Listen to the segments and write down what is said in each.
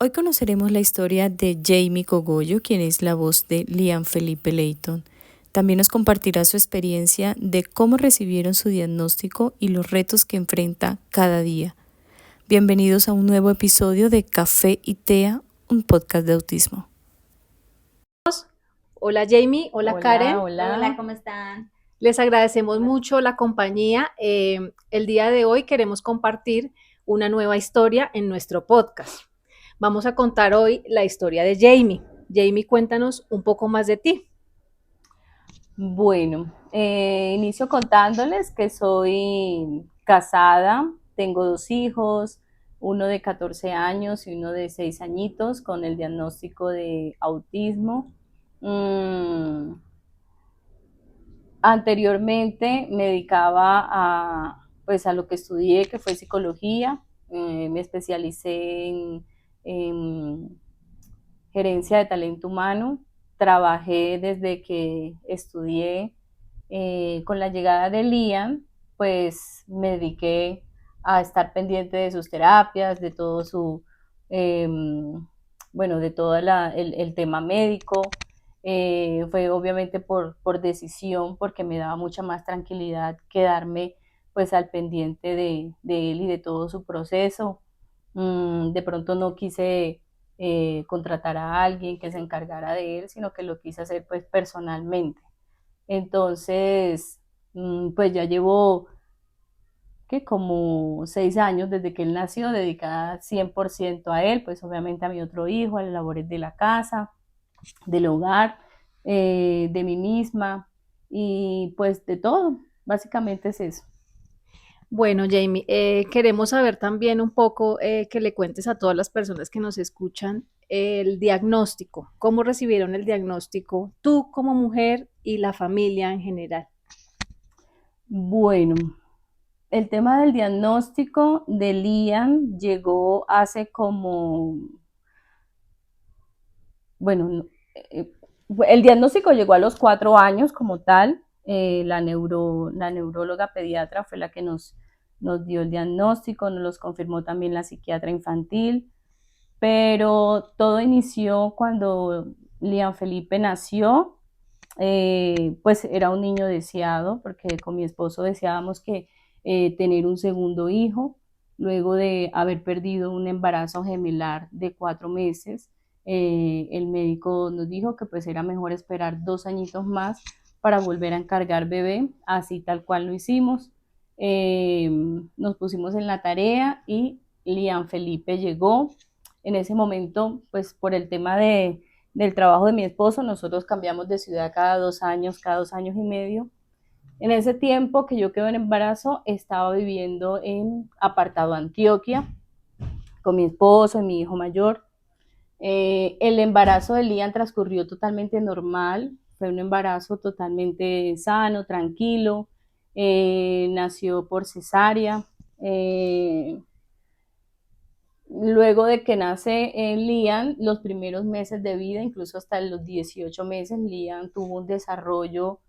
Hoy conoceremos la historia de Jamie Cogollo, quien es la voz de Liam Felipe Leighton. También nos compartirá su experiencia de cómo recibieron su diagnóstico y los retos que enfrenta cada día. Bienvenidos a un nuevo episodio de Café y Tea, un podcast de autismo. Hola Jamie, hola Karen. Hola, ¿cómo están? Les agradecemos mucho la compañía. El día de hoy queremos compartir una nueva historia en nuestro podcast. Vamos a contar hoy la historia de Jamie. Jamie, cuéntanos un poco más de ti. Bueno, inicio contándoles que soy casada, tengo 2 hijos, uno de 14 años y uno de 6 añitos con el diagnóstico de autismo. Anteriormente me dedicaba a lo que estudié, que fue psicología. Me especialicé en gerencia de talento humano. Trabajé desde que estudié. Con la llegada de Liam, pues me dediqué a estar pendiente de sus terapias, de todo eh, de todo el tema médico. Fue obviamente por decisión, porque me daba mucha más tranquilidad quedarme pues al pendiente de él y de todo su proceso. De pronto no quise contratar a alguien que se encargara de él, sino que lo quise hacer pues personalmente. Entonces, pues ya llevo que como 6 años desde que él nació, dedicada 100% a él, pues obviamente a mi otro hijo, a las labores de la casa, del hogar, de mí misma y pues de todo. Básicamente es eso. Bueno, Jamie, queremos saber también un poco que le cuentes a todas las personas que nos escuchan el diagnóstico. ¿Cómo recibieron el diagnóstico tú como mujer y la familia en general? Bueno, el tema del diagnóstico de Liam llegó hace como, bueno, eh, el diagnóstico llegó a los 4 años como tal. La neuróloga pediatra fue la que nos dio el diagnóstico, nos los confirmó también la psiquiatra infantil, pero todo inició cuando Liam Felipe nació. Pues era un niño deseado, porque con mi esposo deseábamos que tener un segundo hijo, luego de haber perdido un embarazo gemelar de 4 meses. El médico nos dijo que pues era mejor esperar 2 añitos más para volver a encargar bebé, así tal cual lo hicimos. Eh, Nos pusimos en la tarea y Liam Felipe llegó. En ese momento, pues por el tema del trabajo de mi esposo, nosotros cambiamos de ciudad cada 2 años, cada 2 años y medio. En ese tiempo que yo quedo en embarazo, estaba viviendo en Apartado Antioquia con mi esposo y mi hijo mayor. El embarazo de Liam transcurrió totalmente normal, fue un embarazo totalmente sano, tranquilo. Nació por cesárea. Luego de que nace Liam, los primeros meses de vida, incluso hasta los 18 meses, Liam tuvo un desarrollo,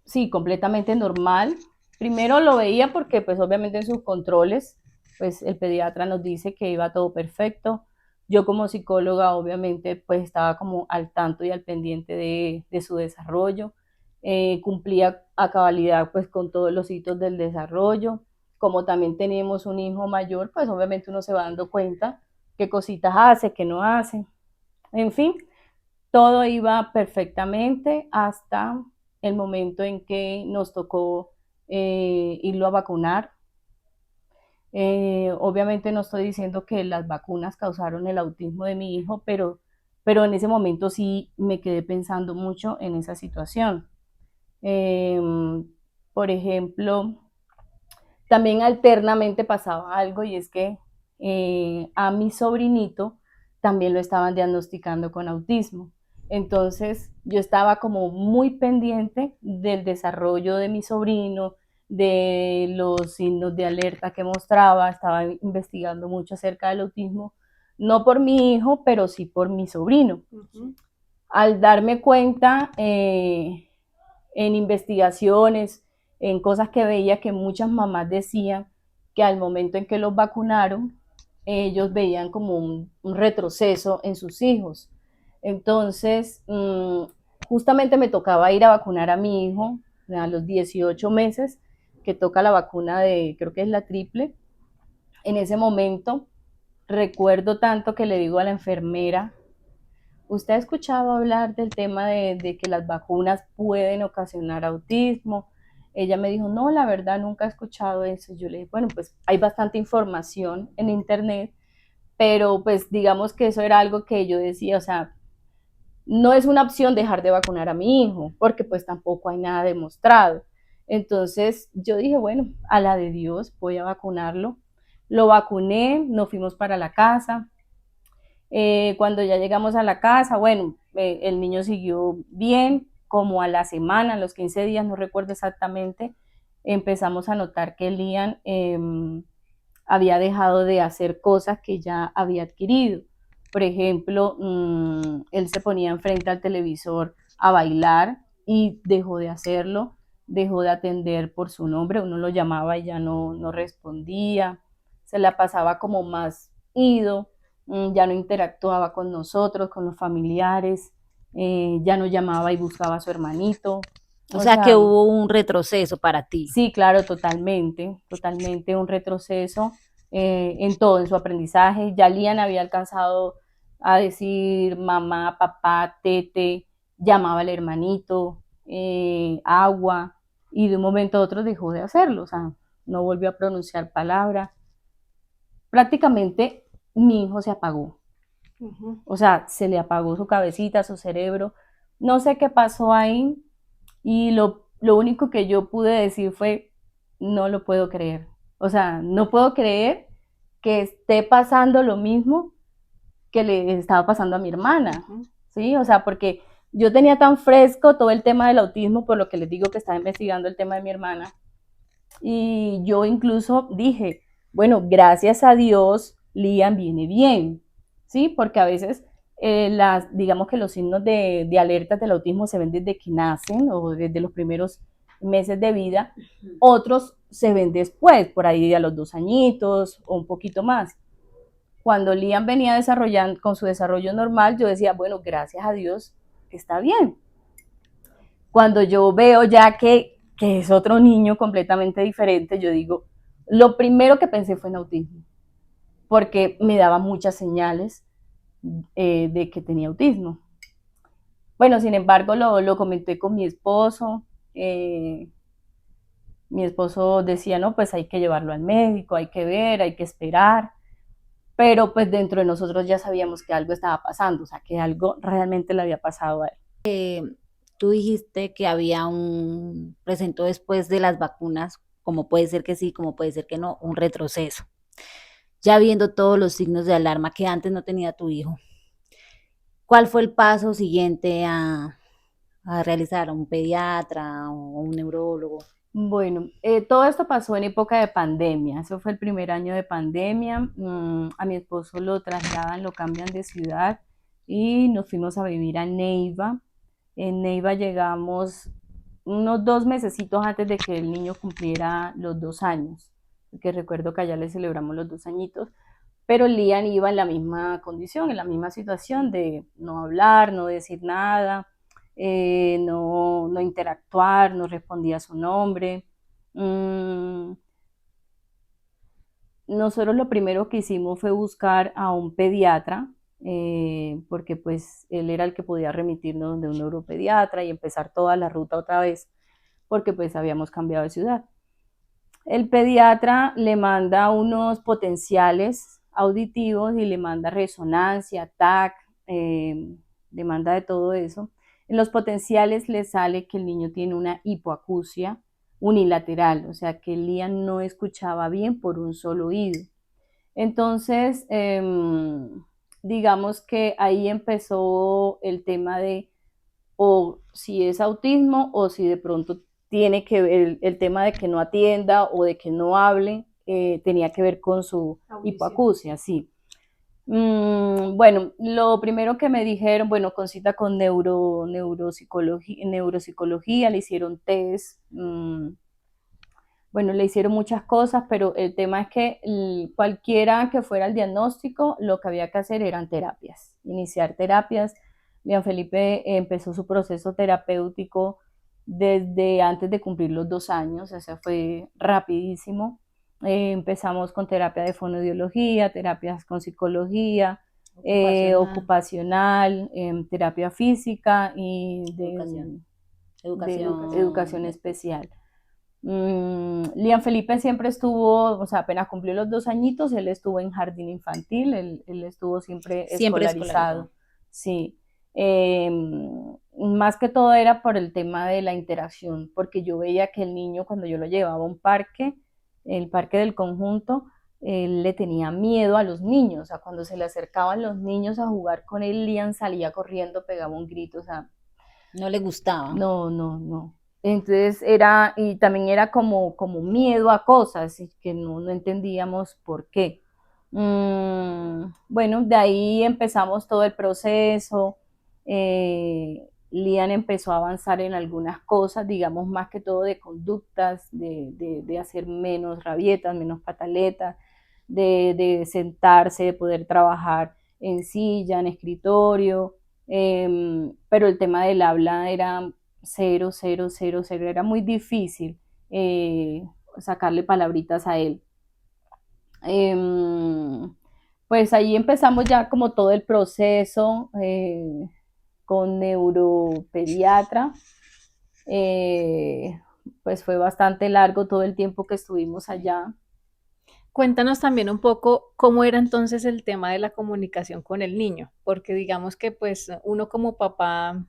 sí, completamente normal. Primero lo veía porque pues obviamente en sus controles, pues el pediatra nos dice que iba todo perfecto. Yo como psicóloga obviamente pues estaba como al tanto y al pendiente de su desarrollo. Cumplía a cabalidad pues con todos los hitos del desarrollo. Como también teníamos un hijo mayor, pues obviamente uno se va dando cuenta qué cositas hace, qué no hace. En fin, todo iba perfectamente hasta el momento en que nos tocó irlo a vacunar. Obviamente no estoy diciendo que las vacunas causaron el autismo de mi hijo, pero en ese momento sí me quedé pensando mucho en esa situación. Eh, por ejemplo, también alternamente pasaba algo, y es que a mi sobrinito también lo estaban diagnosticando con autismo. Entonces yo estaba como muy pendiente del desarrollo de mi sobrino, de los signos de alerta que mostraba. Estaba investigando mucho acerca del autismo, no por mi hijo, pero sí por mi sobrino. Al darme cuenta en investigaciones, en cosas que veía, que muchas mamás decían que al momento en que los vacunaron, ellos veían como un retroceso en sus hijos. Entonces, justamente me tocaba ir a vacunar a mi hijo a los 18 meses, que toca la vacuna de, creo que es la triple. En ese momento, recuerdo tanto que le digo a la enfermera, ¿usted ha escuchado hablar del tema de que las vacunas pueden ocasionar autismo? Ella me dijo, no, la verdad nunca he escuchado eso. Yo le dije, bueno, pues hay bastante información en internet, pero pues digamos que eso era algo que yo decía, o sea, no es una opción dejar de vacunar a mi hijo, porque pues tampoco hay nada demostrado. Entonces yo dije, bueno, a la de Dios voy a vacunarlo. Lo vacuné, nos fuimos para la casa. Cuando ya llegamos a la casa, bueno, el niño siguió bien, como a la semana, a los 15 días, no recuerdo exactamente, empezamos a notar que Lian había dejado de hacer cosas que ya había adquirido. Por ejemplo, él se ponía enfrente al televisor a bailar y dejó de hacerlo, dejó de atender por su nombre, uno lo llamaba y ya no respondía, se la pasaba como más ido, ya no interactuaba con nosotros, con los familiares, ya no llamaba y buscaba a su hermanito. O O sea que sea, hubo un retroceso para ti. sí, claro, totalmente, totalmente un retroceso en todo, en su aprendizaje. Ya Lian había alcanzado a decir mamá, papá, tete, llamaba al hermanito, agua, y de un momento a otro dejó de hacerlo, o sea, no volvió a pronunciar palabra. Prácticamente mi hijo se apagó, Ujú. o sea, se le apagó su cabecita, su cerebro. No sé qué pasó ahí, y lo único que yo pude decir fue, no lo puedo creer. O sea, no puedo creer que esté pasando lo mismo que le estaba pasando a mi hermana, Ujú. ¿sí? O sea, porque yo tenía tan fresco todo el tema del autismo, por lo que les digo que estaba investigando el tema de mi hermana, y yo incluso dije, bueno, gracias a Dios, Liam viene bien, ¿sí? Porque a veces digamos que los signos de alerta del autismo se ven desde que nacen o desde los primeros meses de vida, otros se ven después, por ahí a los 2 añitos o un poquito más. Cuando Liam venía desarrollando con su desarrollo normal, yo decía, bueno, gracias a Dios, está bien. Cuando yo veo ya que es otro niño completamente diferente, yo digo, lo primero que pensé fue en autismo, porque me daba muchas señales de que tenía autismo. Bueno, sin embargo, lo comenté con mi esposo. Mi esposo decía, no, pues hay que llevarlo al médico, hay que ver, hay que esperar. Pero pues dentro de nosotros ya sabíamos que algo estaba pasando, o sea, que algo realmente le había pasado a él. Tú dijiste que había un, presentó después de las vacunas, como puede ser que sí, como puede ser que no, un retroceso. Ya viendo todos los signos de alarma que antes no tenía tu hijo, ¿cuál fue el paso siguiente a realizar? ¿Un pediatra o un neurólogo? Bueno, todo esto pasó en época de pandemia, eso fue el primer año de pandemia. A mi esposo lo trasladan, lo cambian de ciudad y nos fuimos a vivir a Neiva. En Neiva llegamos unos 2 mesecitos antes de que el niño cumpliera los 2 años, porque recuerdo que allá le celebramos los 2 añitos, pero Lian iba en la misma condición, en la misma situación de no hablar, no decir nada, no interactuar, no respondía a su nombre. Mm, Nosotros lo primero que hicimos fue buscar a un pediatra, porque pues él era el que podía remitirnos donde un neuropediatra y empezar toda la ruta otra vez, porque pues habíamos cambiado de ciudad. El pediatra le manda unos potenciales auditivos y le manda resonancia, TAC, le manda de todo eso. En los potenciales le sale que el niño tiene una hipoacusia unilateral, o sea que Liam no escuchaba bien por un solo oído. Entonces, digamos que ahí empezó el tema de o si es autismo o si de pronto tiene que ver el tema de que no atienda o de que no hable, tenía que ver con su hipoacusia, sí. Bueno, lo primero que me dijeron, bueno, con cita con neuropsicología, le hicieron test, Bueno, le hicieron muchas cosas, pero el tema es que cualquiera que fuera el diagnóstico, lo que había que hacer eran terapias, iniciar terapias. León Felipe empezó su proceso terapéutico desde antes de cumplir los 2 años, o sea, fue rapidísimo. Empezamos con terapia de fonoaudiología, terapias con psicología, Ocupacional, ocupacional, terapia física y educación, de educación, educación especial. Liam Felipe siempre estuvo, o sea, apenas cumplió los 2 añitos, él estuvo en jardín infantil, él estuvo siempre siempre escolarizado. escolarizado, sí. Eh, Más que todo era por el tema de la interacción, porque yo veía que el niño cuando yo lo llevaba a un parque, el parque del conjunto, él le tenía miedo a los niños, o sea, cuando se le acercaban los niños a jugar con él, Liam salía corriendo, pegaba un grito, o sea, No le gustaba. no, no, no. Entonces era, y también era como miedo a cosas y que no entendíamos por qué. Bueno, de ahí empezamos todo el proceso. Lian empezó a avanzar en algunas cosas, digamos más que todo de conductas, de hacer menos rabietas, menos pataletas, de sentarse, de poder trabajar en silla, en escritorio, pero el tema del habla era cero, cero, cero, cero, era muy difícil eh, sacarle palabritas a él. Pues ahí empezamos ya como todo el proceso con neuropediatra. Eh, pues fue bastante largo todo el tiempo que estuvimos allá. Cuéntanos también un poco cómo era entonces el tema de la comunicación con el niño, porque digamos que pues uno como papá,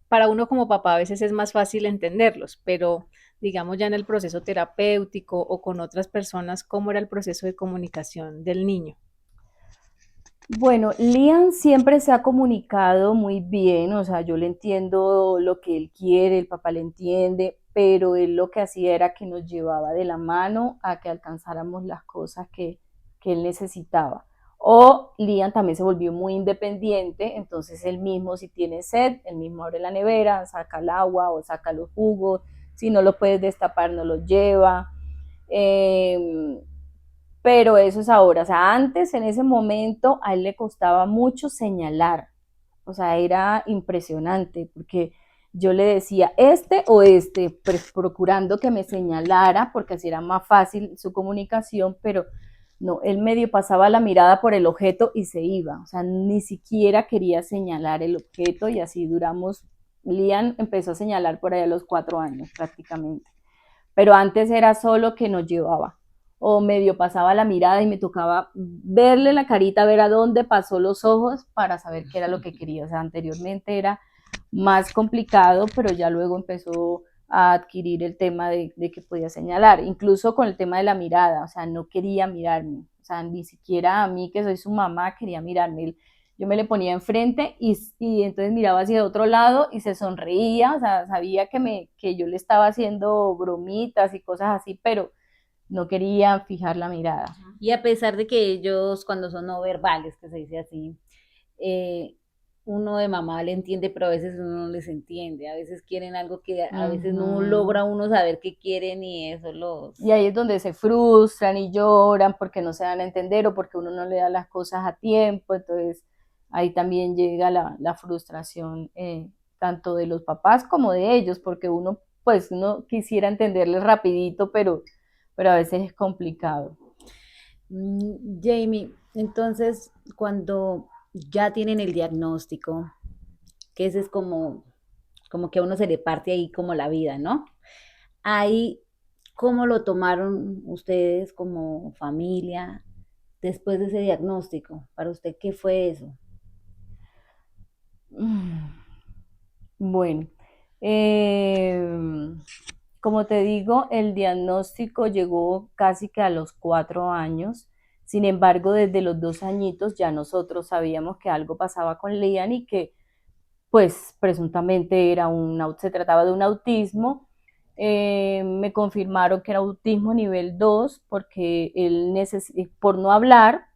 para uno como papá a veces es más fácil entenderlos, pero digamos ya en el proceso terapéutico o con otras personas, ¿cómo era el proceso de comunicación del niño? Bueno, Liam siempre se ha comunicado muy bien, o sea, yo le entiendo lo que él quiere, el papá le entiende, pero él lo que hacía era que nos llevaba de la mano a que alcanzáramos las cosas que él necesitaba. O Liam también se volvió muy independiente, entonces él mismo si tiene sed, él mismo abre la nevera, saca el agua o saca los jugos, si no lo puedes destapar, no los lleva. Eh, pero eso es ahora, o sea, antes en ese momento a él le costaba mucho señalar, o sea, era impresionante porque yo le decía este o este, pues, procurando que me señalara porque así era más fácil su comunicación, pero no, él medio pasaba la mirada por el objeto y se iba, o sea, ni siquiera quería señalar el objeto y así duramos. Lian empezó a señalar por ahí a los 4 años prácticamente, pero antes era solo que nos llevaba o medio pasaba la mirada y me tocaba verle la carita, ver a dónde pasó los ojos para saber qué era lo que quería. O sea, anteriormente era más complicado, pero ya luego empezó a adquirir el tema de que podía señalar, incluso con el tema de la mirada, o sea, no quería mirarme, o sea, ni siquiera a mí que soy su mamá quería mirarme. Yo me le ponía enfrente y entonces miraba hacia otro lado y se sonreía, o sea, sabía que yo le estaba haciendo bromitas y cosas así, pero no quería fijar la mirada. Y a pesar de que ellos, cuando son no verbales, que se dice así, eh, uno de mamá le entiende, pero a veces uno no les entiende. A veces quieren algo que a veces no Ujú. logra uno saber qué quieren y eso los... Y ahí es donde se frustran y lloran porque no se dan a entender o porque uno no le da las cosas a tiempo. Entonces ahí también llega la frustración tanto de los papás como de ellos, porque uno pues uno quisiera entenderles rapidito, pero a veces es complicado. Jamie, entonces cuando ya tienen el diagnóstico, que ese es como que a uno se le parte ahí como la vida, ¿no? Ahí, ¿cómo lo tomaron ustedes como familia después de ese diagnóstico? Para usted, ¿qué fue eso? Bueno, eh, como te digo, el diagnóstico llegó casi que a los 4 años. Sin embargo, desde los 2 añitos ya nosotros sabíamos que algo pasaba con Liam y que, pues, presuntamente se trataba de un autismo. Me confirmaron que era autismo nivel 2 porque por no hablar,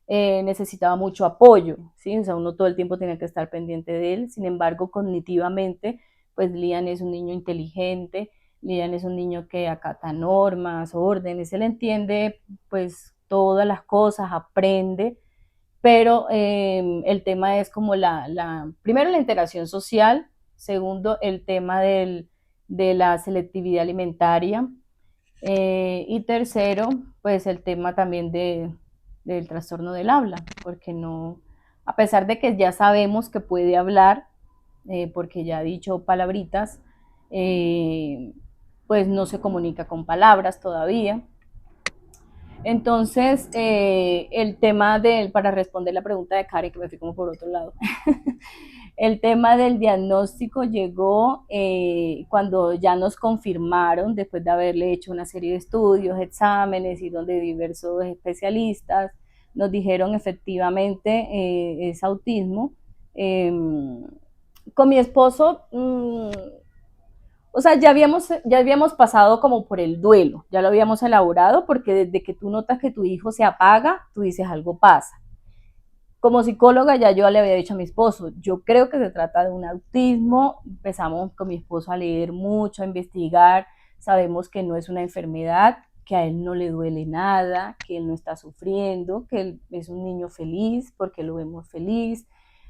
necesitaba mucho apoyo, ¿sí? O sea, uno todo el tiempo tenía que estar pendiente de él. Sin embargo, cognitivamente, pues Liam es un niño inteligente, Lian es un niño que acata normas, órdenes, él entiende pues todas las cosas, aprende, pero el tema es como primero la integración social, segundo el tema de la selectividad alimentaria, y tercero, pues el tema también del trastorno del habla, porque no, a pesar de que ya sabemos que puede hablar, porque ya ha dicho palabritas, eh, pues no se comunica con palabras todavía. Entonces, el tema para responder la pregunta de Karen, que me fui como por otro lado, el tema del diagnóstico llegó cuando ya nos confirmaron, después de haberle hecho una serie de estudios, exámenes y donde diversos especialistas nos dijeron efectivamente es autismo. Eh, con mi esposo, o sea, ya habíamos pasado como por el duelo, ya lo habíamos elaborado, porque desde que tú notas que tu hijo se apaga, tú dices algo pasa. Como psicóloga ya yo le había dicho a mi esposo, yo creo que se trata de un autismo, empezamos con mi esposo a leer mucho, a investigar, sabemos que no es una enfermedad, que a él no le duele nada, que él no está sufriendo, que él es un niño feliz, porque lo vemos feliz,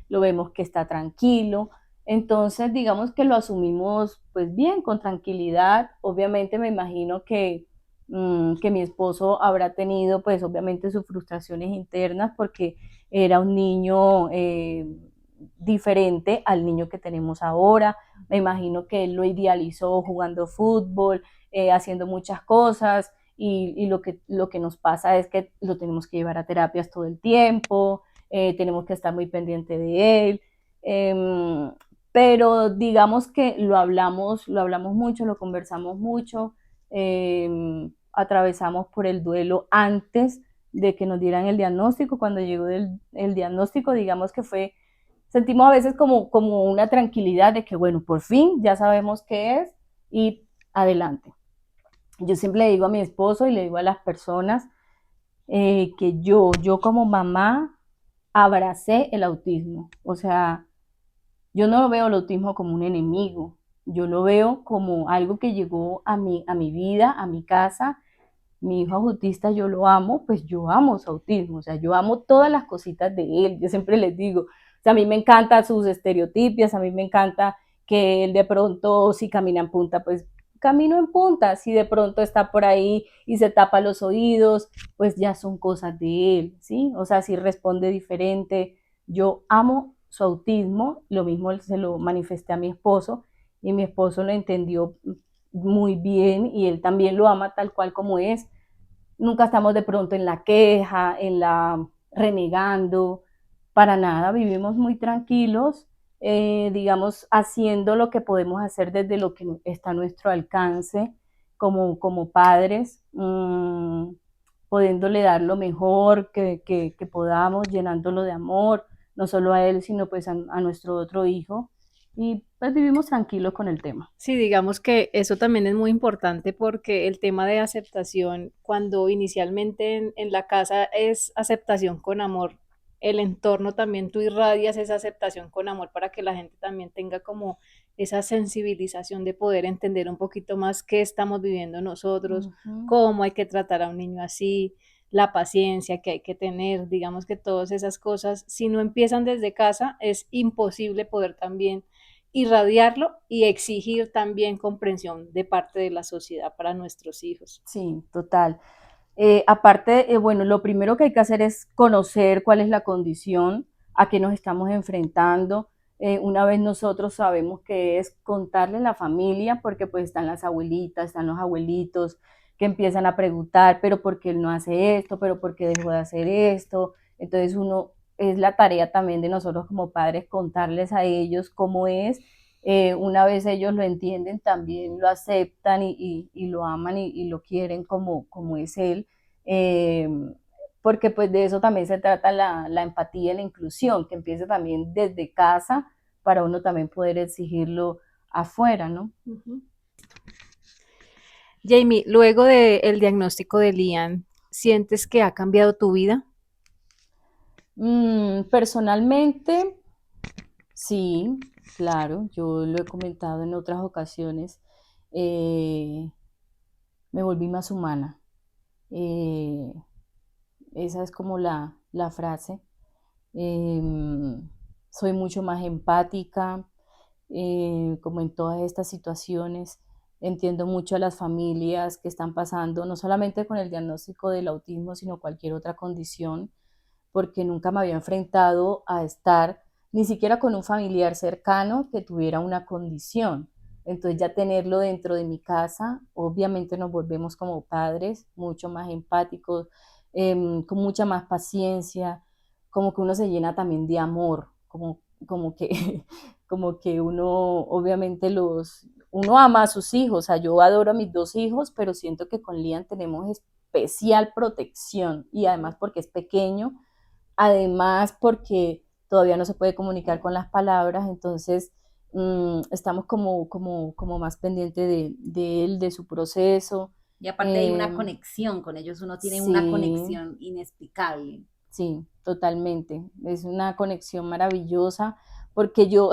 lo vemos que está tranquilo, entonces digamos que lo asumimos pues bien, con tranquilidad, obviamente me imagino que mi esposo habrá tenido pues obviamente sus frustraciones internas porque era un niño diferente al niño que tenemos ahora. Me imagino que él lo idealizó jugando fútbol, haciendo muchas cosas y lo que nos pasa es que lo tenemos que llevar a terapias todo el tiempo, tenemos que estar muy pendiente de él. Pero digamos que lo hablamos mucho, lo conversamos mucho, atravesamos por el duelo antes de que nos dieran el diagnóstico. Cuando llegó el diagnóstico, digamos que sentimos a veces como una tranquilidad de que, bueno, por fin ya sabemos qué es y adelante. Yo siempre le digo a mi esposo y le digo a las personas que yo como mamá abracé el autismo. O sea, yo no veo el autismo como un enemigo, yo lo veo como algo que llegó a mi vida, a mi casa. Mi hijo autista yo lo amo, pues yo amo su autismo, o sea, yo amo todas las cositas de él, yo siempre les digo, o sea, a mí me encantan sus estereotipias, a mí me encanta que él de pronto si camina en punta, pues camino en punta, si de pronto está por ahí y se tapa los oídos, pues ya son cosas de él, ¿sí? O sea, si responde diferente, yo amo su autismo, lo mismo se lo manifesté a mi esposo y mi esposo lo entendió muy bien y él también lo ama tal cual como es. Nunca estamos de pronto en la queja, en la renegando, para nada, vivimos muy tranquilos, digamos, haciendo lo que podemos hacer desde lo que está a nuestro alcance como padres, pudiéndole dar lo mejor que podamos, llenándolo de amor, no solo a él, sino pues a nuestro otro hijo. Y pues vivimos tranquilos con el tema. Sí, digamos que eso también es muy importante porque el tema de aceptación, cuando inicialmente en la casa es aceptación con amor, el entorno también tú irradias esa aceptación con amor para que la gente también tenga como esa sensibilización de poder entender un poquito más qué estamos viviendo nosotros, Ujú. cómo hay que tratar a un niño así, la paciencia que hay que tener, digamos que todas esas cosas, si no empiezan desde casa, es imposible poder también irradiarlo y exigir también comprensión de parte de la sociedad para nuestros hijos. Sí, total. Aparte, bueno, lo primero que hay que hacer es conocer cuál es la condición a que nos estamos enfrentando. Una vez nosotros sabemos que es contarle a la familia, porque pues están las abuelitas, están los abuelitos que empiezan a preguntar, pero ¿por qué él no hace esto? ¿Pero por qué dejó de hacer esto? Entonces es la tarea también de nosotros como padres contarles a ellos cómo es. Una vez ellos lo entienden, también lo aceptan y lo aman y lo quieren como es él, eh, porque pues de eso también se trata la empatía y la inclusión, que empiece también desde casa para uno también poder exigirlo afuera, ¿no? Uh -huh. Jamie, luego del diagnóstico de Lian, ¿sientes que ha cambiado tu vida? Personalmente, sí, claro, yo lo he comentado en otras ocasiones. eh, me volví más humana. Eh, Esa es como la frase. Soy mucho más empática, como en todas estas situaciones. Entiendo mucho a las familias que están pasando, no solamente con el diagnóstico del autismo, sino cualquier otra condición, porque nunca me había enfrentado a estar ni siquiera con un familiar cercano que tuviera una condición. Entonces ya tenerlo dentro de mi casa, obviamente nos volvemos como padres mucho más empáticos, con mucha más paciencia, como que uno se llena también de amor, como que, como que uno obviamente uno ama a sus hijos, o sea, yo adoro a mis dos hijos, pero siento que con Liam tenemos especial protección y además porque es pequeño, además porque todavía no se puede comunicar con las palabras, entonces estamos como más pendientes de él, de su proceso. Y aparte hay una Eh, conexión con ellos, uno tiene una sí, conexión inexplicable. sí, totalmente. Es una conexión maravillosa porque yo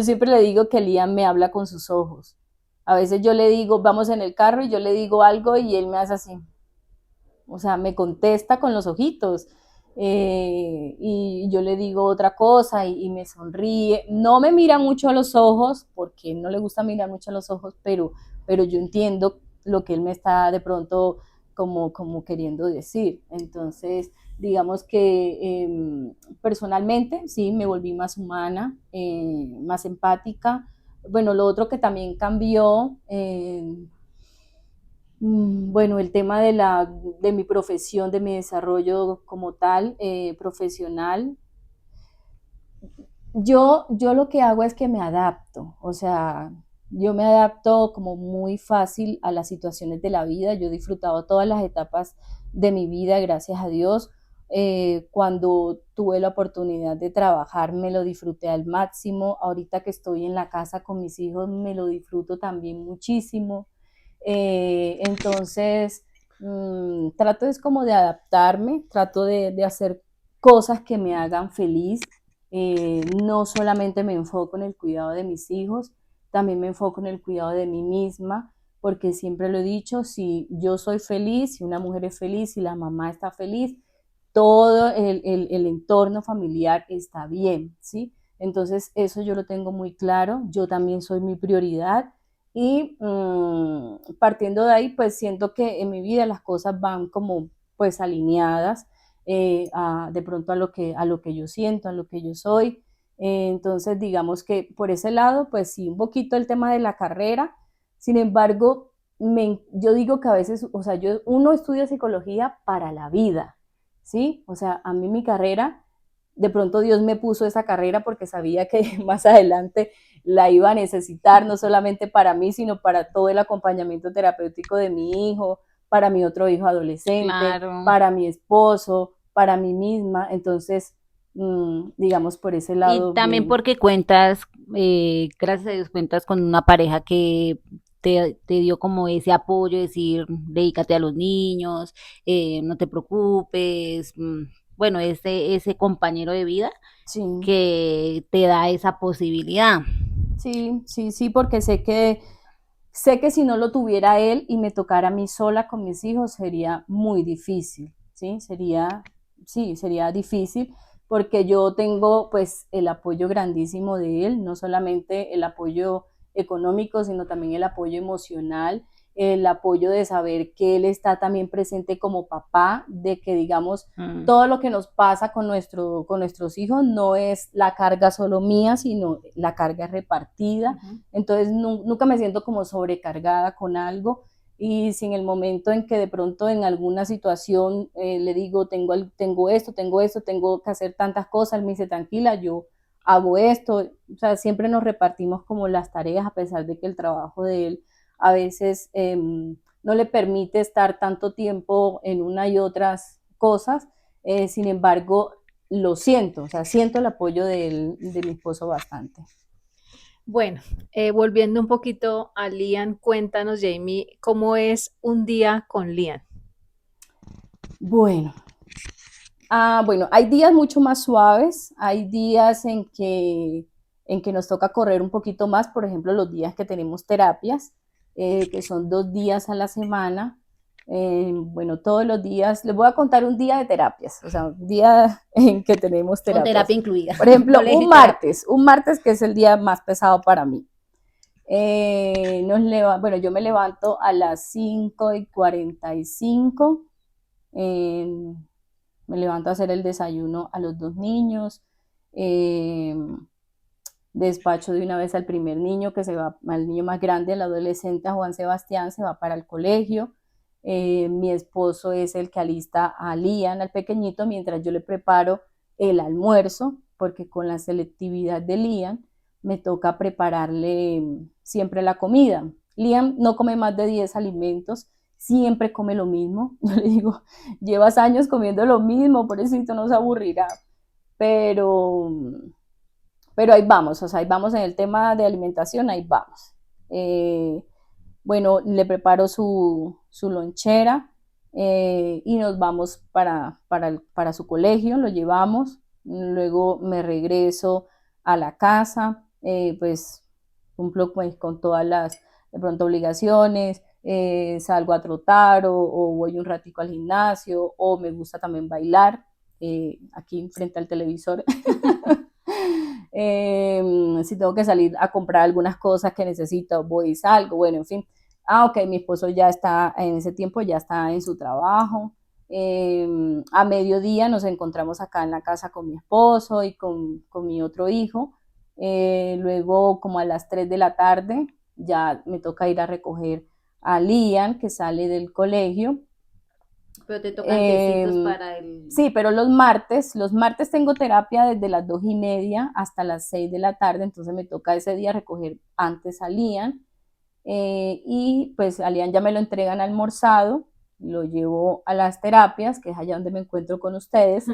siempre le digo que Liam me habla con sus ojos. A veces yo le digo, vamos en el carro y yo le digo algo y él me hace así. O sea, me contesta con los ojitos. Y yo le digo otra cosa y me sonríe. No me mira mucho a los ojos, porque no le gusta mirar mucho a los ojos, pero yo entiendo lo que él me está de pronto como queriendo decir. Entonces, digamos que personalmente, sí, me volví más humana, más empática. Bueno, lo otro que también cambió, bueno, el tema de mi profesión, de mi desarrollo como tal, profesional, yo lo que hago es que me adapto, o sea, yo me adapto como muy fácil a las situaciones de la vida, yo he disfrutado todas las etapas de mi vida, gracias a Dios. Cuando tuve la oportunidad de trabajar, me lo disfruté al máximo. Ahorita que estoy en la casa con mis hijos, me lo disfruto también muchísimo. Entonces, trato es como de adaptarme, trato de hacer cosas que me hagan feliz. No solamente me enfoco en el cuidado de mis hijos, también me enfoco en el cuidado de mí misma, porque siempre lo he dicho, si yo soy feliz, si una mujer es feliz, si la mamá está feliz, todo el entorno familiar está bien, ¿sí? Entonces, eso yo lo tengo muy claro, yo también soy mi prioridad y partiendo de ahí, pues siento que en mi vida las cosas van como pues alineadas de pronto a lo que yo siento, a lo que yo soy. Entonces, digamos que por ese lado, pues sí, un poquito el tema de la carrera. Sin embargo, yo digo que a veces, o sea, uno estudia psicología para la vida, ¿sí? O sea, a mí mi carrera, de pronto Dios me puso esa carrera porque sabía que más adelante la iba a necesitar, no solamente para mí, sino para todo el acompañamiento terapéutico de mi hijo, para mi otro hijo adolescente, Claro. para mi esposo, para mí misma. Entonces, digamos, por ese Y lado, también bien. porque cuentas, gracias a Dios, cuentas con una pareja que te dio como ese apoyo, decir, dedícate a los niños, no te preocupes, bueno, ese compañero de vida Sí, que te da esa posibilidad. sí, sí, sí, porque sé que si no lo tuviera él y me tocara a mí sola con mis hijos sería muy difícil, ¿sí? Sí, sería difícil porque yo tengo pues el apoyo grandísimo de él, no solamente el apoyo económico, sino también el apoyo emocional, el apoyo de saber que él está también presente como papá, de que digamos Mm. todo lo que nos pasa con nuestros hijos no es la carga solo mía, sino la carga es repartida. Ujú. Entonces nunca me siento como sobrecargada con algo y si en el momento en que de pronto en alguna situación le digo, tengo esto, tengo que hacer tantas cosas, él me dice, tranquila, yo hago esto, o sea, siempre nos repartimos como las tareas a pesar de que el trabajo de él a veces no le permite estar tanto tiempo en una y otras cosas, sin embargo, lo siento, o sea, siento el apoyo de mi esposo bastante. Bueno, volviendo un poquito a Lian, cuéntanos, Jamie, ¿cómo es un día con Lian? Bueno, bueno, hay días mucho más suaves, hay días en que nos toca correr un poquito más, por ejemplo, los días que tenemos terapias. que son 2 días a la semana. Bueno, todos los días, les voy a contar un día de terapias, o sea, un día en que tenemos Con terapias. terapia incluida. Por ejemplo, Colegio y terapia. un martes que es el día más pesado para mí. Bueno, yo me levanto a las 5:45, eh, me levanto a hacer el desayuno a los 2 niños, eh, despacho de una vez al primer niño que se va, al niño más grande, al adolescente, a Juan Sebastián, se va para el colegio. Mi esposo es el que alista a Lian, al pequeñito, mientras yo le preparo el almuerzo, porque con la selectividad de Lian me toca prepararle siempre la comida. Liam no come más de 10 alimentos, siempre come lo mismo. Yo le digo, llevas años comiendo lo mismo, pobrecito, no se aburrirá. Pero, pero ahí vamos, o sea, ahí vamos en el tema de alimentación, ahí vamos. Eh, bueno, le preparo su lonchera, y nos vamos para su colegio, lo llevamos, luego me regreso a la casa, pues cumplo pues, con todas las de pronto obligaciones, salgo a trotar o voy un ratico al gimnasio o me gusta también bailar, aquí frente al televisor. Si tengo que salir a comprar algunas cosas que necesito, voy y salgo, bueno, en fin. Ok, mi esposo ya está, en ese tiempo ya está en su trabajo. A mediodía nos encontramos acá en la casa con mi esposo y con mi otro hijo. Luego, como a las 3 de la tarde, ya me toca ir a recoger a Lian, que sale del colegio. Pero te tocan tecitos para Sí, pero los martes tengo terapia desde las 2:30 hasta las 6 de la tarde, entonces me toca ese día recoger antes a Lian, y pues a Lian ya me lo entregan almorzado, lo llevo a las terapias, que es allá donde me encuentro con ustedes,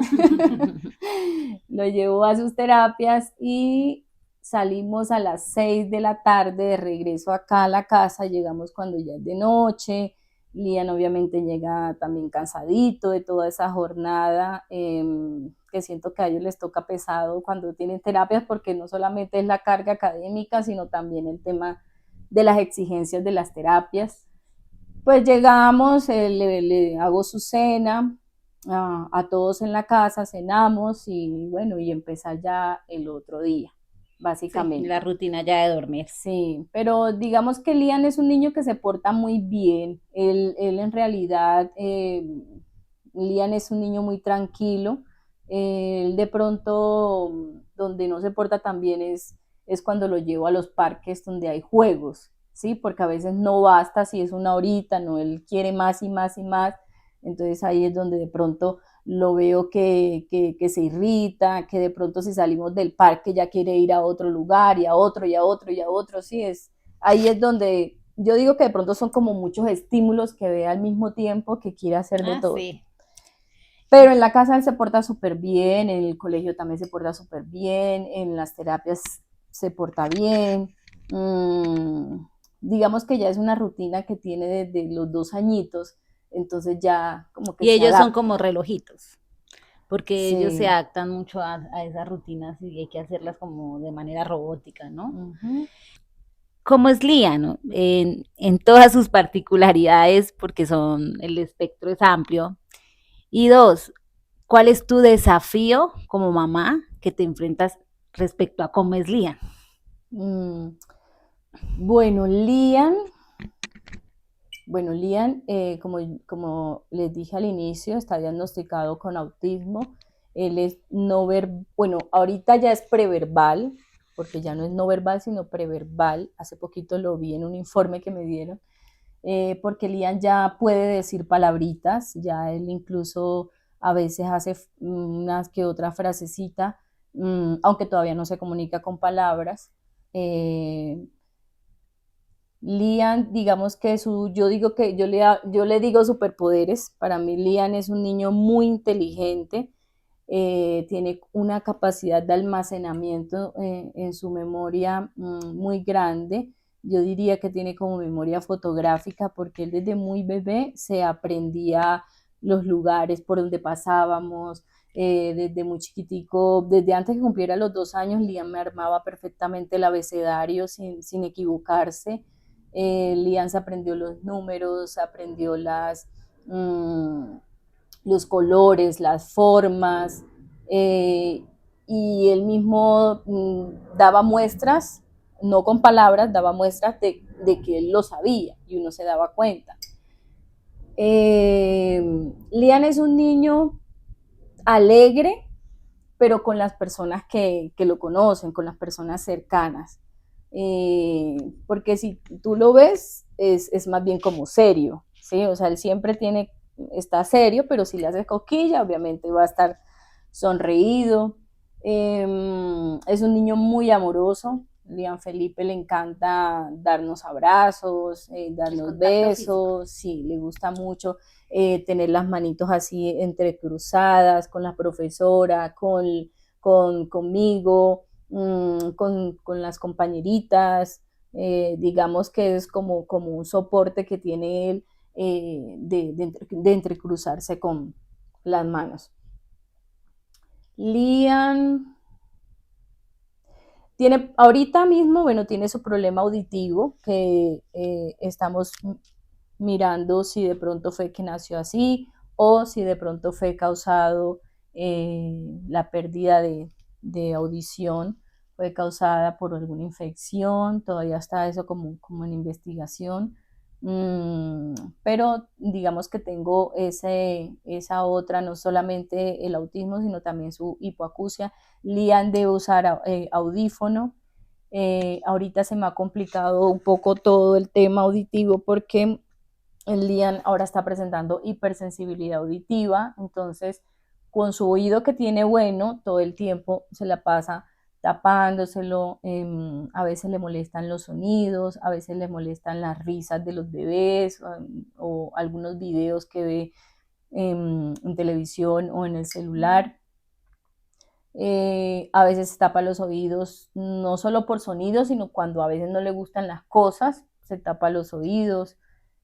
lo llevo a sus terapias y salimos a las 6 de la tarde de regreso acá a la casa, llegamos cuando ya es de noche. Lian obviamente llega también cansadito de toda esa jornada, que siento que a ellos les toca pesado cuando tienen terapias, porque no solamente es la carga académica, sino también el tema de las exigencias de las terapias. Pues llegamos, le hago su cena, a todos en la casa, cenamos y bueno, y empezar ya el otro día, sí, básicamente. la rutina ya de dormir. Sí, pero digamos que Lian es un niño que se porta muy bien. Él en realidad, Lian es un niño muy tranquilo. Él de pronto, donde no se porta tan bien es cuando lo llevo a los parques donde hay juegos, ¿sí? Porque a veces no basta si es una horita, no, él quiere más y más y más. Entonces ahí es donde de pronto lo veo que se irrita, que de pronto si salimos del parque ya quiere ir a otro lugar y a otro y a otro y a otro, sí, ahí es donde yo digo que de pronto son como muchos estímulos que ve al mismo tiempo que quiere hacer de todo. Sí. Pero en la casa él se porta súper bien, en el colegio también se porta súper bien, en las terapias se porta bien. Digamos que ya es una rutina que tiene desde los 2 añitos, entonces ya como que Y se ellos son adapta. como relojitos, porque ellos se Sí. adaptan mucho a esas rutinas y hay que hacerlas como de manera robótica, ¿no? Uh-huh. ¿Cómo es Lía, no? En todas sus particularidades, porque el espectro es amplio. Y dos, ¿cuál es tu desafío como mamá que te enfrentas respecto a cómo es Lía? Bueno, Lian, como les dije al inicio, está diagnosticado con autismo. Él es no verbal, bueno, ahorita ya es preverbal, porque ya no es no verbal, sino preverbal. Hace poquito lo vi en un informe que me dieron, porque Lian ya puede decir palabritas, ya él incluso a veces hace unas que otra frasecita, aunque todavía no se comunica con palabras. Eh, Lian, digamos que yo digo que yo le digo superpoderes. Para mí, Lian es un niño muy inteligente, tiene una capacidad de almacenamiento, en su memoria, muy grande. Yo diría que tiene como memoria fotográfica, porque él desde muy bebé se aprendía los lugares por donde pasábamos. Desde muy chiquitico, desde antes que cumpliera los 2 años, Lian me armaba perfectamente el abecedario sin equivocarse. Lian se aprendió los números, aprendió los colores, las formas, y él mismo daba muestras, no con palabras, daba muestras de que él lo sabía y uno se daba cuenta. Lian es un niño alegre, pero con las personas que lo conocen, con las personas cercanas. Porque si tú lo ves, es más bien como serio, ¿sí? O sea, él siempre está serio, pero si le haces cosquilla, obviamente va a estar sonreído. Es un niño muy amoroso. Lian Felipe le encanta darnos abrazos, darnos besos, sí, le gusta mucho tener las manitos así entrecruzadas con la profesora, conmigo, con las compañeritas, digamos que es como un soporte que tiene él de entrecruzarse con las manos. Lian tiene, ahorita mismo, bueno, tiene su problema auditivo, que estamos mirando si de pronto fue que nació así o si de pronto fue causado la pérdida de audición, fue causada por alguna infección, todavía está eso como en investigación. Pero digamos que tengo esa otra, no solamente el autismo, sino también su hipoacusia. Lian debe usar audífono. Ahorita se me ha complicado un poco todo el tema auditivo porque el Lian ahora está presentando hipersensibilidad auditiva, entonces con su oído que tiene bueno, todo el tiempo se la pasa tapándoselo, a veces le molestan los sonidos, a veces le molestan las risas de los bebés o algunos videos que ve en televisión o en el celular. A veces se tapa los oídos, no solo por sonidos, sino cuando a veces no le gustan las cosas, se tapa los oídos.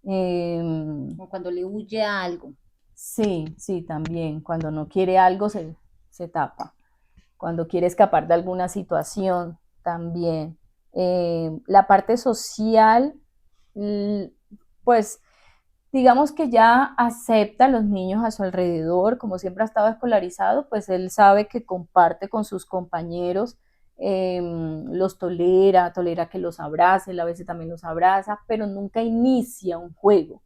Como cuando le huye a algo. Sí, sí, también. Cuando no quiere algo se tapa. Cuando quiere escapar de alguna situación, también. La parte social, pues digamos que ya acepta a los niños a su alrededor, como siempre ha estado escolarizado, pues él sabe que comparte con sus compañeros, los tolera que los abrace, él a veces también los abraza, pero nunca inicia un juego.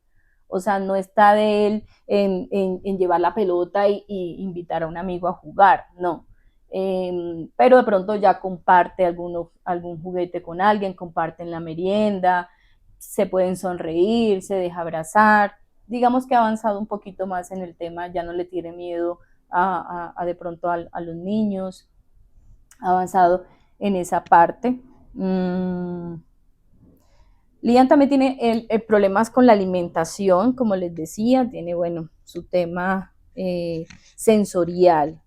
O sea, no está de él en llevar la pelota y invitar a un amigo a jugar, no. Pero de pronto ya comparte algún juguete con alguien, comparten la merienda, se pueden sonreír, se deja abrazar. Digamos que ha avanzado un poquito más en el tema, ya no le tiene miedo a de pronto a los niños, ha avanzado en esa parte. Lian también tiene problemas con la alimentación, como les decía, tiene, bueno, su tema sensorial,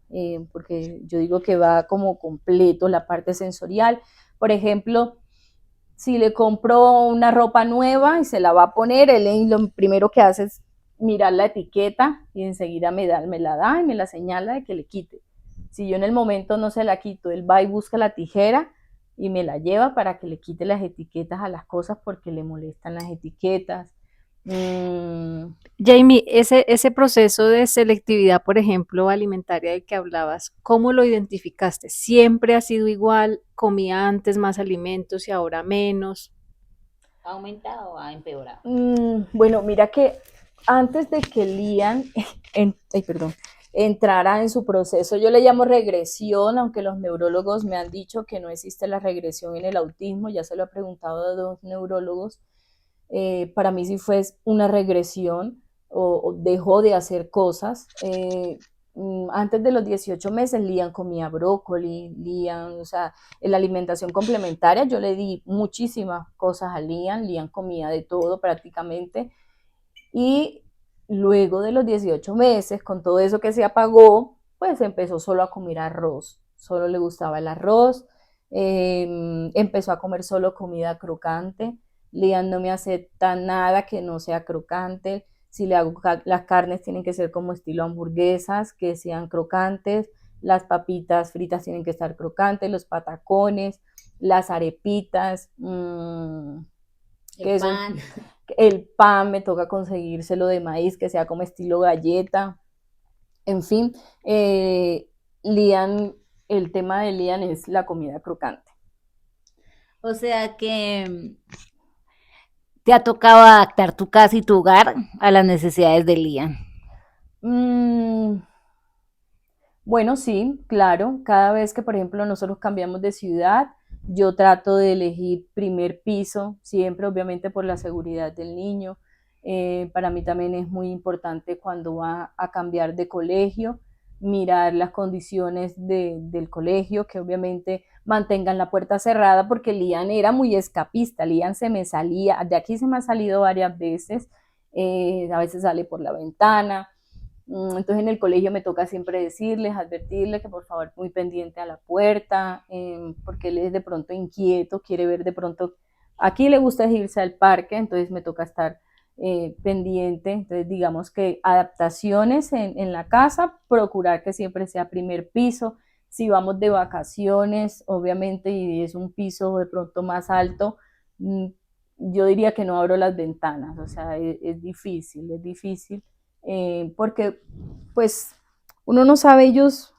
porque yo digo que va como completo la parte sensorial. Por ejemplo, si le compro una ropa nueva y se la va a poner, él lo primero que hace es mirar la etiqueta y enseguida me la da y me la señala de que le quite. Si yo en el momento no se la quito, él va y busca la tijera y me la lleva para que le quite las etiquetas a las cosas porque le molestan las etiquetas. Jamie, ese proceso de selectividad, por ejemplo, alimentaria del que hablabas, ¿cómo lo identificaste? ¿Siempre ha sido igual? ¿Comía antes más alimentos y ahora menos? ¿Ha aumentado o ha empeorado? Bueno, mira que antes de que Lian entrara en su proceso, yo le llamo regresión, aunque los neurólogos me han dicho que no existe la regresión en el autismo, ya se lo he preguntado a 2 neurólogos. Para mí sí fue una regresión o dejó de hacer cosas. Antes de los 18 meses, Lian comía brócoli, Lian, o sea, en la alimentación complementaria yo le di muchísimas cosas a Lian comía de todo prácticamente. Y luego de los 18 meses, con todo eso que se apagó, pues empezó solo a comer arroz, solo le gustaba el arroz, empezó a comer solo comida crocante. Lian no me acepta nada que no sea crocante. Si le hago las carnes tienen que ser como estilo hamburguesas, que sean crocantes. Las papitas fritas tienen que estar crocantes, los patacones, las arepitas. que El eso, pan. el pan me toca conseguírselo de maíz, que sea como estilo galleta, en fin, Lian, el tema de Lian es la comida crocante. O sea que te ha tocado adaptar tu casa y tu hogar a las necesidades de Lian. Mm, bueno, sí, claro. Cada vez que, por ejemplo, nosotros cambiamos de ciudad, yo trato de elegir primer piso, siempre obviamente por la seguridad del niño. Para mí también es muy importante cuando va a cambiar de colegio, mirar las condiciones del colegio, que obviamente mantengan la puerta cerrada, porque Lian era muy escapista. Lian se me salía, de aquí se me ha salido varias veces, a veces sale por la ventana. Entonces en el colegio me toca siempre decirles, advertirles que por favor muy pendiente a la puerta, porque él es de pronto inquieto, quiere ver de pronto, aquí le gusta irse al parque, entonces me toca estar pendiente. Entonces digamos que adaptaciones en la casa, procurar que siempre sea primer piso. Si vamos de vacaciones, obviamente, y es un piso de pronto más alto, yo diría que no abro las ventanas, o sea, es difícil, porque pues uno no sabe ellos,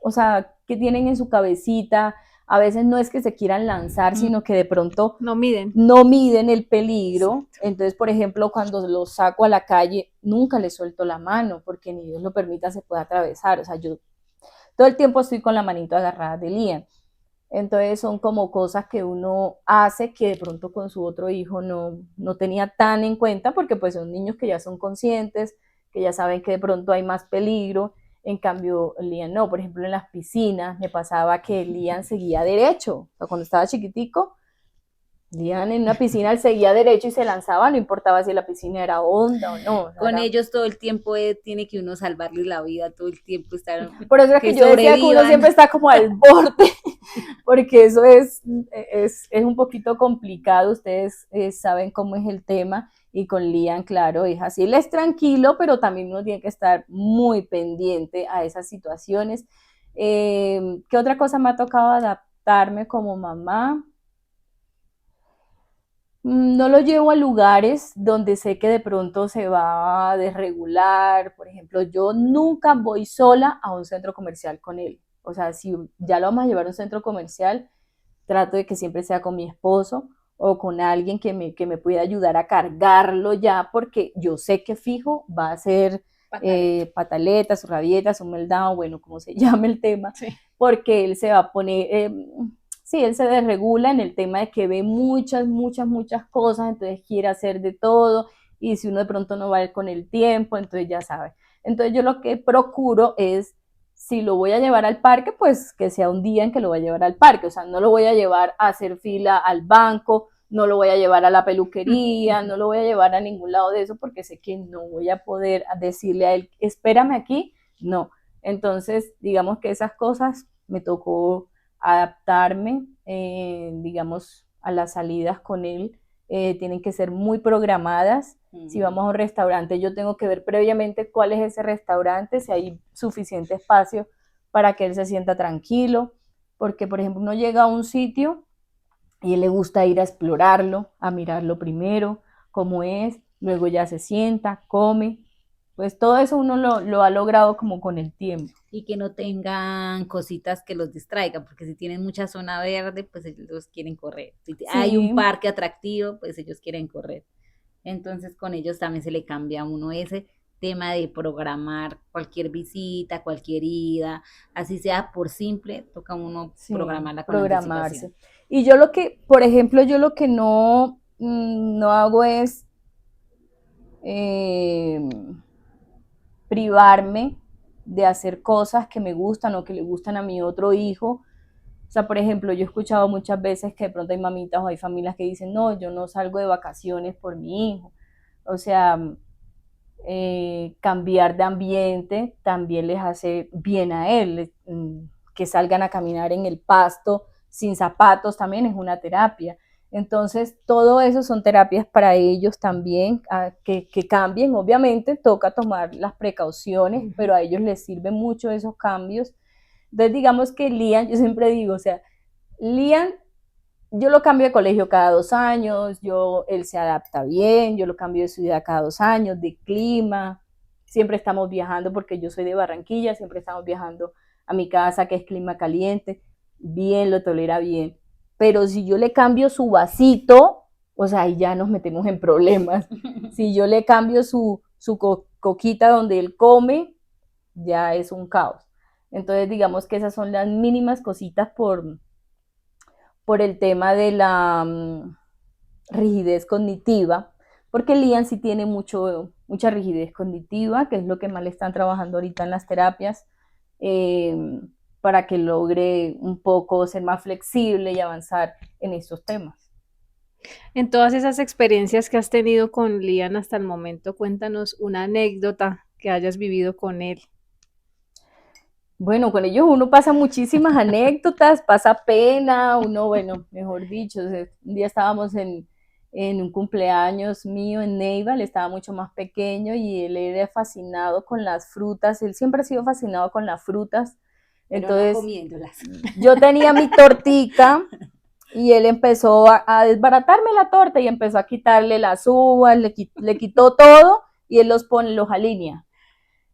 o sea, qué tienen en su cabecita. A veces no es que se quieran lanzar, sino que de pronto No miden. no miden el peligro. Exacto. Entonces, por ejemplo, cuando los saco a la calle, nunca les suelto la mano, porque ni Dios lo permita se puede atravesar. O sea, yo todo el tiempo estoy con la manito agarrada de Lian. Entonces son como cosas que uno hace que de pronto con su otro hijo no tenía tan en cuenta, porque pues son niños que ya son conscientes, que ya saben que de pronto hay más peligro. En cambio, Lian no. Por ejemplo, en las piscinas me pasaba que Lian seguía derecho. O sea, cuando estaba chiquitico, Lian en una piscina él seguía derecho y se lanzaba, no importaba si la piscina era honda o no. O sea, Con era... ellos todo el tiempo tiene que uno salvarles la vida, todo el tiempo estar Por eso es que yo decía que uno sobrevivan. siempre está como al borde, porque eso es un poquito complicado. Ustedes saben cómo es el tema, y con Lian, claro, es así. Él es tranquilo, pero también uno tiene que estar muy pendiente a esas situaciones. ¿Qué otra cosa me ha tocado adaptarme como mamá? No lo llevo a lugares donde sé que de pronto se va a desregular. Por ejemplo, yo nunca voy sola a un centro comercial con él. O sea, si ya lo vamos a llevar a un centro comercial, trato de que siempre sea con mi esposo o con alguien que me pueda ayudar a cargarlo ya, porque yo sé que fijo va a ser pataletas, rabietas, un meltdown, bueno, como se llame el tema, Sí. porque él se va a poner, sí, él se desregula en el tema de que ve muchas cosas, entonces quiere hacer de todo, y si uno de pronto no va a ir con el tiempo, entonces ya sabe. Entonces yo lo que procuro es, si lo voy a llevar al parque, pues que sea un día en que lo voy a llevar al parque. O sea, no lo voy a llevar a hacer fila al banco, no lo voy a llevar a la peluquería, no lo voy a llevar a ningún lado de eso, porque sé que no voy a poder decirle a él, espérame aquí, no. Entonces, digamos que esas cosas me tocó adaptarme, digamos, a las salidas con él. Tienen que ser muy programadas. Si vamos a un restaurante, yo tengo que ver previamente cuál es ese restaurante, si hay suficiente espacio para que él se sienta tranquilo, porque por ejemplo uno llega a un sitio y a él le gusta ir a explorarlo, a mirarlo primero, cómo es, luego ya se sienta, come. Pues todo eso uno lo ha logrado como con el tiempo. Y que no tengan cositas que los distraigan, porque si tienen mucha zona verde, pues ellos quieren correr. Si hay un Sí, parque atractivo, pues ellos quieren correr. Entonces con ellos también se le cambia a uno ese tema de programar cualquier visita, cualquier ida, así sea por simple, toca a uno sí, programarla con anticipación. programarse. Y yo lo que, por ejemplo, yo lo que no hago es eh, privarme de hacer cosas que me gustan o que le gustan a mi otro hijo. O sea, por ejemplo, yo he escuchado muchas veces que de pronto hay mamitas o hay familias que dicen, no, yo no salgo de vacaciones por mi hijo. O sea, cambiar de ambiente también les hace bien a él. Que salgan a caminar en el pasto sin zapatos también es una terapia. Entonces, todo eso son terapias para ellos también, que cambien. Obviamente, toca tomar las precauciones, pero a ellos les sirven mucho esos cambios. Entonces, digamos que Lian, yo siempre digo, o sea, Lian yo lo cambio de colegio cada 2 años, él se adapta bien, yo lo cambio de ciudad cada 2 años, de clima, siempre estamos viajando porque yo soy de Barranquilla, siempre estamos viajando a mi casa que es clima caliente, bien, lo tolera bien. Pero si yo le cambio su vasito, o sea, ahí ya nos metemos en problemas. Si yo le cambio su coquita donde él come, ya es un caos. Entonces, digamos que esas son las mínimas cositas por el tema de la rigidez cognitiva, porque Lian sí tiene mucha rigidez cognitiva, que es lo que más le están trabajando ahorita en las terapias, eh, para que logre un poco ser más flexible y avanzar en estos temas. En todas esas experiencias que has tenido con Liam hasta el momento, cuéntanos una anécdota que hayas vivido con él. Bueno, con ellos uno pasa muchísimas anécdotas, pasa pena, uno, bueno, mejor dicho, un día estábamos en un cumpleaños mío en Neiva, él estaba mucho más pequeño y él era fascinado con las frutas, él siempre ha sido fascinado con las frutas, Pero no entonces comiéndolas. yo tenía mi tortica y él empezó a desbaratarme la torta y empezó a quitarle las uvas, le quitó todo y él los alinea.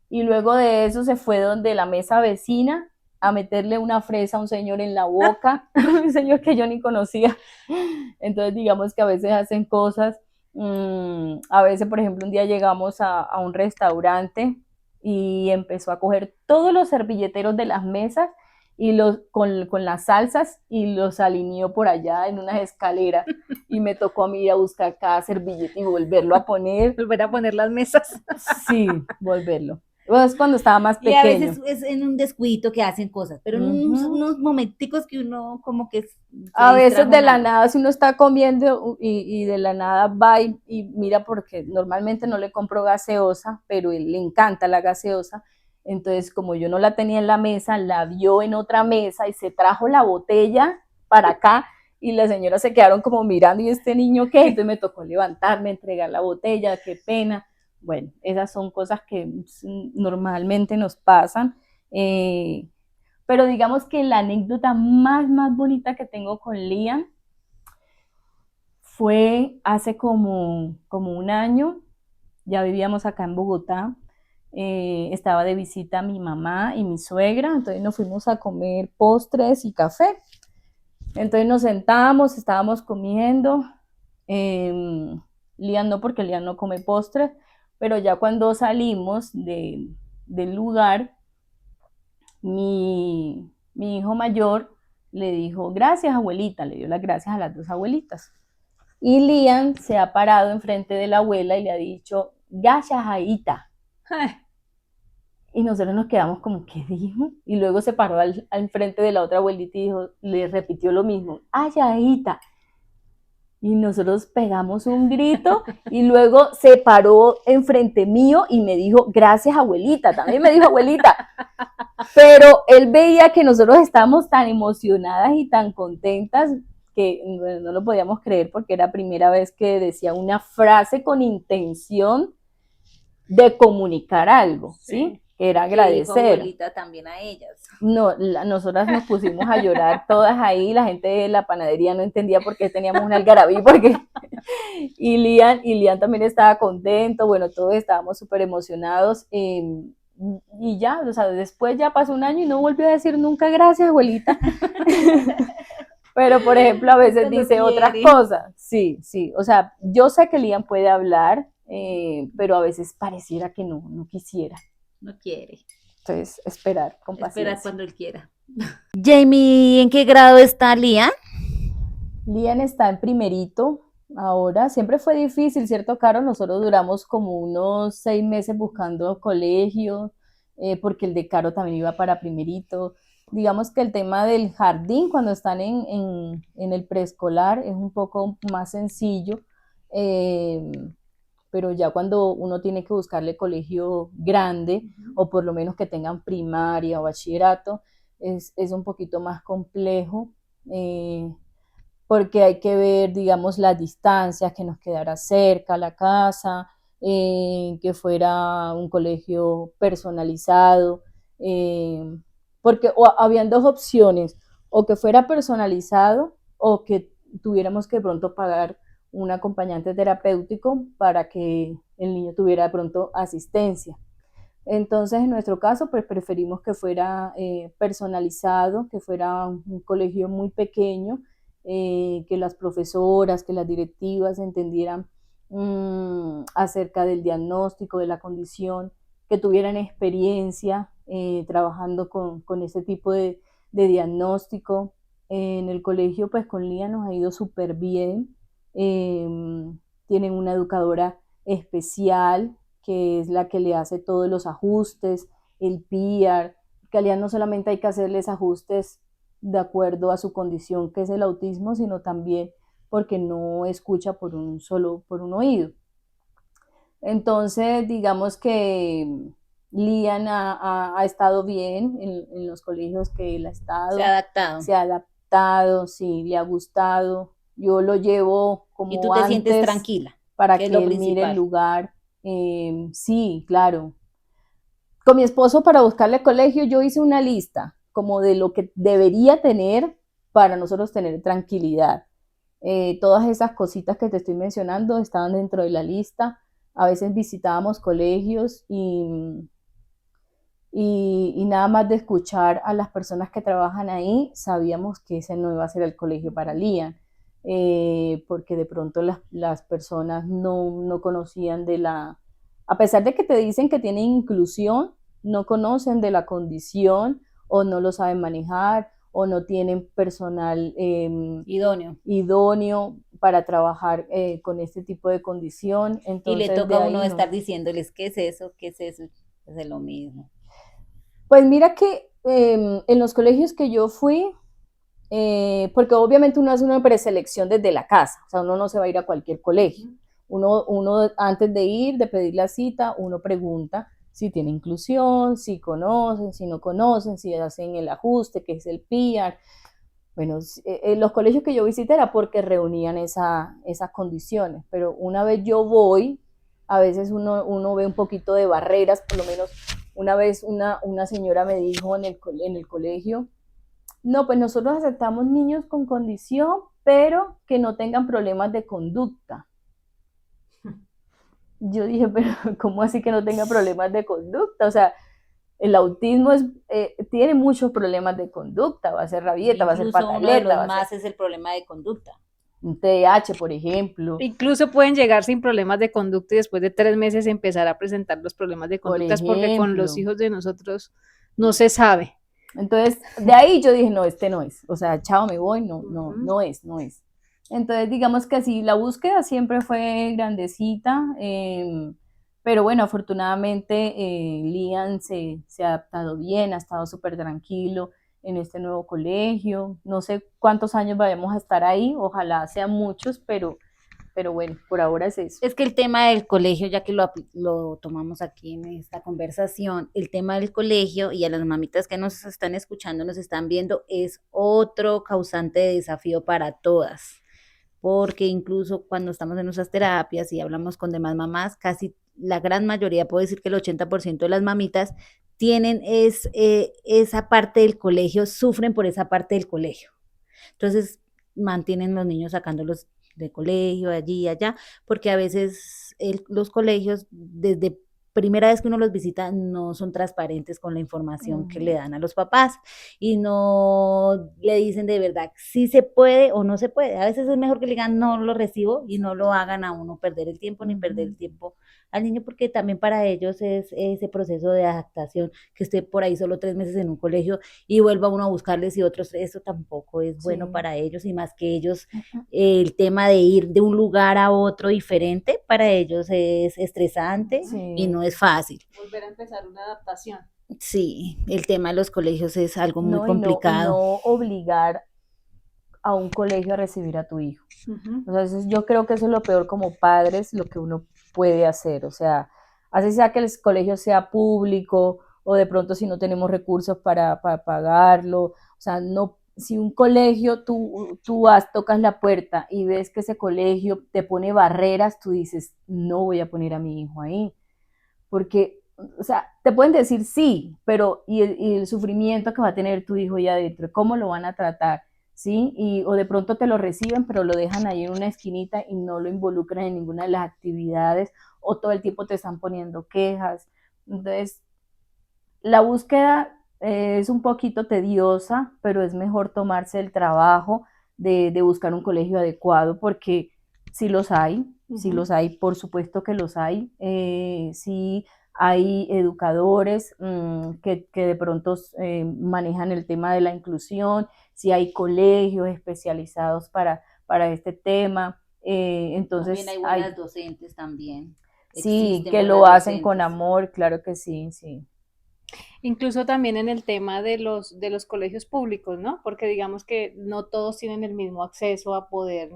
Y luego de eso se fue donde la mesa vecina a meterle una fresa a un señor en la boca, un señor que yo ni conocía. Entonces digamos que a veces hacen cosas, a veces por ejemplo un día llegamos a un restaurante y empezó a coger todos los servilleteros de las mesas y con las salsas y los alineó por allá en unas escaleras y me tocó a mí ir a buscar cada servillete y volverlo a poner. Volver a poner las mesas. Sí, volverlo. Es cuando estaba más Y a pequeño. veces es en un descuidito que hacen cosas, pero en unos momenticos que uno como que A veces de la algo. nada, si uno está comiendo y de la nada va y mira, porque normalmente no le compro gaseosa, pero él le encanta la gaseosa. Entonces, como yo no la tenía en la mesa, la vio en otra mesa y se trajo la botella para acá y las señoras se quedaron como mirando, ¿y este niño qué? Entonces me tocó levantarme, entregar la botella, qué pena. Bueno, esas son cosas que normalmente nos pasan. Pero digamos que la anécdota más bonita que tengo con Liam fue hace como un año, ya vivíamos acá en Bogotá, estaba de visita mi mamá y mi suegra, entonces nos fuimos a comer postres y café. Entonces nos sentamos, estábamos comiendo, Liam no, porque Liam no come postres, pero ya cuando salimos del lugar, mi hijo mayor le dijo, gracias abuelita, le dio las gracias a las dos abuelitas. Y Liam se ha parado enfrente de la abuela y le ha dicho, gracias aita. Y nosotros nos quedamos como, ¿qué dijo? Y luego se paró al frente de la otra abuelita y dijo, le repitió lo mismo, ay aita. Y nosotros pegamos un grito y luego se paró enfrente mío y me dijo, gracias abuelita, también me dijo abuelita. Pero él veía que nosotros estábamos tan emocionadas y tan contentas que bueno, no lo podíamos creer porque era la primera vez que decía una frase con intención de comunicar algo, ¿sí? Que era agradecer. Que dijo abuelita también a ellas. No, nosotras nos pusimos a llorar todas ahí, la gente de la panadería no entendía por qué teníamos un algarabí, porque y Lian también estaba contento, bueno, todos estábamos súper emocionados, y ya, o sea, después ya pasó un año y no volvió a decir nunca gracias, abuelita. Pero, por ejemplo, a veces dice otras cosas, sí, o sea, yo sé que Lian puede hablar, pero a veces pareciera que no quisiera. No quiere. Entonces, esperar con paciencia. Esperar cuando él quiera. Jamie, ¿en qué grado está Liam? Liam está en primerito ahora. Siempre fue difícil, ¿cierto, Caro? Nosotros duramos como unos 6 meses buscando colegio, porque el de Caro también iba para primerito. Digamos que el tema del jardín, cuando están en el preescolar, es un poco más sencillo, pero ya cuando uno tiene que buscarle colegio grande, o por lo menos que tengan primaria o bachillerato, es un poquito más complejo, porque hay que ver, digamos, las distancias, que nos quedara cerca la casa, que fuera un colegio personalizado, porque habían dos opciones, o que fuera personalizado o que tuviéramos que de pronto pagar un acompañante terapéutico para que el niño tuviera de pronto asistencia. Entonces, en nuestro caso, pues preferimos que fuera personalizado, que fuera un colegio muy pequeño, que las profesoras, que las directivas entendieran acerca del diagnóstico, de la condición, que tuvieran experiencia trabajando con este tipo de diagnóstico. En el colegio, pues con Lía nos ha ido súper bien. Eh, Tienen una educadora especial que es la que le hace todos los ajustes, el PIAR, que a Lía no solamente hay que hacerles ajustes de acuerdo a su condición, que es el autismo, sino también porque no escucha por un oído. Entonces, digamos que Lian ha estado bien en los colegios que él ha Se ha estado, adaptado. se ha adaptado, sí, le ha gustado. Yo lo llevo Y tú como te sientes antes tranquila, para que es que lo él mire el principal. lugar. Sí, claro. Con mi esposo para buscarle colegio yo hice una lista como de lo que debería tener para nosotros tener tranquilidad. Todas esas cositas que te estoy mencionando estaban dentro de la lista. A veces visitábamos colegios y nada más de escuchar a las personas que trabajan ahí, sabíamos que ese no iba a ser el colegio para Lian, porque de pronto las personas no conocían de la, a pesar de que te dicen que tienen inclusión, no conocen de la condición o no lo saben manejar o no tienen personal Idóneo. idóneo para trabajar con este tipo de condición. Y le Entonces toca de a uno ahí no. estar diciéndoles, ¿qué es eso? ¿Qué es eso? Es lo mismo. Pues mira que en los colegios que yo fui, porque obviamente uno hace una preselección desde la casa, o sea, uno no se va a ir a cualquier colegio. Uno antes de ir, de pedir la cita, uno pregunta si tiene inclusión, si conocen, si no conocen, si hacen el ajuste, que es el PIAR. Bueno, los colegios que yo visité era porque reunían esas condiciones, pero una vez yo voy, a veces uno ve un poquito de barreras, por lo menos una vez una señora me dijo en el colegio, no, pues nosotros aceptamos niños con condición, pero que no tengan problemas de conducta. Yo dije, pero ¿cómo así que no tenga problemas de conducta? O sea, el autismo tiene muchos problemas de conducta, va a ser rabieta, va a ser Incluso uno de pataleta, los va a ser más es el problema de conducta. un TDAH, por ejemplo, Incluso pueden llegar sin problemas de conducta y después de 3 meses empezar a presentar los problemas de por conductas porque con los ejemplo. hijos de nosotros no se sabe. Entonces, de ahí yo dije, no, este no es. O sea, chao, me voy, no es, no es. Entonces, digamos que así, la búsqueda siempre fue grandecita, pero bueno, afortunadamente Lian se ha adaptado bien, ha estado súper tranquilo en este nuevo colegio. No sé cuántos años vayamos a estar ahí, ojalá sean muchos, pero bueno, por ahora es eso. Es que el tema del colegio, ya que lo tomamos aquí en esta conversación, el tema del colegio y a las mamitas que nos están escuchando, nos están viendo, es otro causante de desafío para todas, porque incluso cuando estamos en nuestras terapias y hablamos con demás mamás, casi la gran mayoría, puedo decir que el 80% de las mamitas tienen esa parte del colegio, sufren por esa parte del colegio. Entonces, mantienen los niños sacándolos de colegio, allí y allá, porque a veces los colegios, desde primera vez que uno los visita, no son transparentes con la información que le dan a los papás y no le dicen de verdad si se puede o no se puede. A veces es mejor que le digan no lo recibo y no lo hagan a uno perder el tiempo ni perder el tiempo al niño, porque también para ellos es ese proceso de adaptación, que esté por ahí solo 3 meses en un colegio y vuelva uno a buscarles y otros, eso tampoco es bueno Sí. para ellos y más que ellos, el tema de ir de un lugar a otro diferente, para ellos es estresante y Sí. no es fácil. Volver a empezar una adaptación. Sí, el tema de los colegios es algo muy No, y complicado. no obligar a un colegio a recibir a tu hijo. O sea, yo creo que eso es lo peor como padres, lo que uno puede hacer. O sea, así sea que el colegio sea público o de pronto si no tenemos recursos para pagarlo. O sea, no, si un colegio tú vas, tocas la puerta y ves que ese colegio te pone barreras, tú dices, no voy a poner a mi hijo ahí. Porque, o sea, te pueden decir sí, pero y el sufrimiento que va a tener tu hijo ahí adentro, ¿cómo lo van a tratar? ¿sí? O de pronto te lo reciben, pero lo dejan ahí en una esquinita y no lo involucran en ninguna de las actividades, o todo el tiempo te están poniendo quejas. Entonces, la búsqueda es un poquito tediosa, pero es mejor tomarse el trabajo de buscar un colegio adecuado, porque sí los hay, por supuesto que los hay, sí hay educadores que de pronto manejan el tema de la inclusión, sí hay colegios especializados para este tema, También entonces hay hay, buenas docentes también. sí, Existen que lo buenas hacen con docentes. amor, claro que sí, sí. Incluso también en el tema de los colegios públicos, ¿no? Porque digamos que no todos tienen el mismo acceso a poder,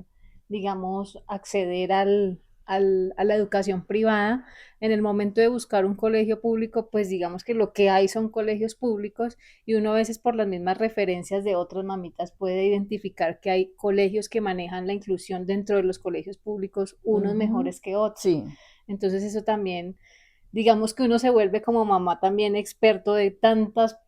digamos, acceder a la educación privada. En el momento de buscar un colegio público, pues digamos que lo que hay son colegios públicos y uno a veces por las mismas referencias de otras mamitas puede identificar que hay colegios que manejan la inclusión dentro de los colegios públicos, unos Ujú, mejores que otros. sí, Entonces eso también, digamos que uno se vuelve como mamá también experto de